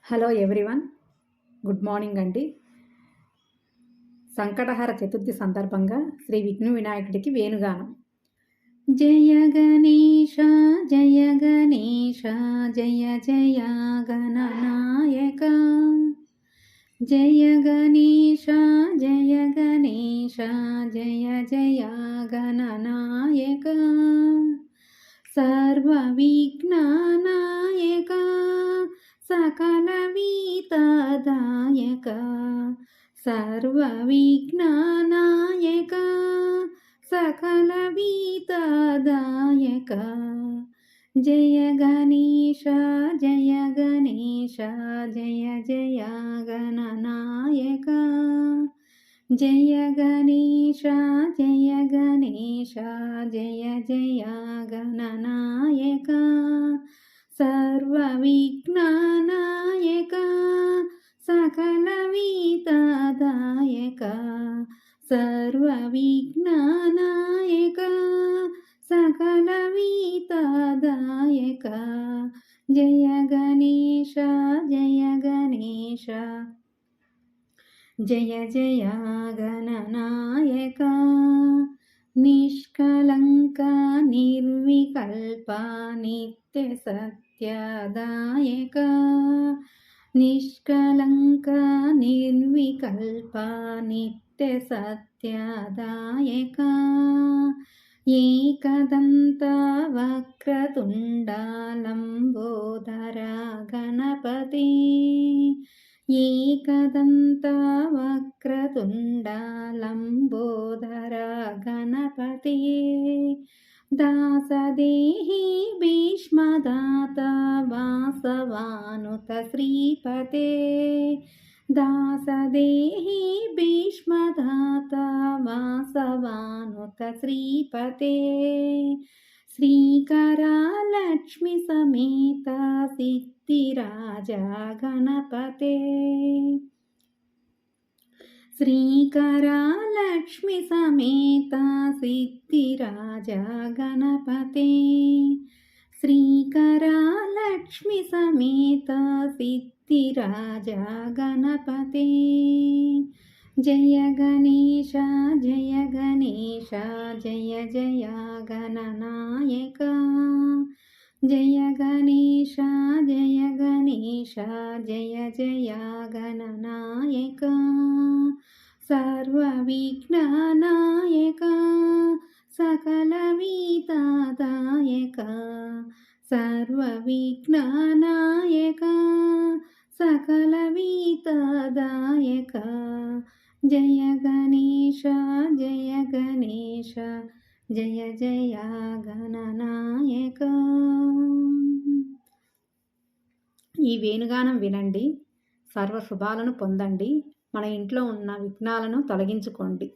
Hello everyone, good morning అండి. సంకటహర చతుర్థి సందర్భంగా శ్రీ విఘ్న వినాయకుడికి వేణుగానం. జయ గణేశ జయ గణేశ జయ జయ గణనాయక. జయ గణేశ జయ గణేశ జయ జయ గణనాయక. సర్వ విఘ్ననాయక సకల వీతదాయక. సర్వ విఘ్ననాయక సకల వీతదాయక. జయ గణేశ జయ గణేశ జయ జయ గణనాయక. జయ గణేశ జయ గణేశ జయ జయ గణనాయక. సర్వ విఘ్ననాయక సకల వీతదాయక. సర్వ విఘ్ననాయక సకల వీతదాయక. జయ గణేశ జయ గణేశ జయ జయ గణనాయక. నిష్కలంక నిర్వికల్ప నిత్య సత్యదాయక. నిష్కలంక నిర్వికల్ప నిత్య సత్యదాయక. ఏకదంత వక్రతుండ లంబోదర గణపతి. ఏకదంత వక్రతుండ లంబోదర గణపతి. దాసదేహి భీష్మదాత వాసవానుత శ్రీపతే. దాసదేహి భీష్మదాత వాసవానుత శ్రీపతే. శ్రీకరాలక్ష్మి సమేత సిద్ధిరాజా గణపతే. శ్రీకరాలక్ష్మి సమేత సిద్ధిరాజా గణపతే. శ్రీకరాలక్ష్మి సమేత సిద్ధిరాజా గణపతే. జయ గణేశ జయ గణేశ జయ జయ గణనాయక. జయ గణేశ జయ గణేశ జయ జయ గణనాయక. సర్వ విఘ్ననాయక సకల వీతదాయక. సర్వ విఘ్ననాయక సకల వీతదాయక. జయ గణేశ జయ గణేశ జయ జయ గణనాయక. ఈ వేణుగానం వినండి, సర్వ శుభాలను పొందండి, మన ఇంట్లో ఉన్న విఘ్నాలను తొలగించుకోండి.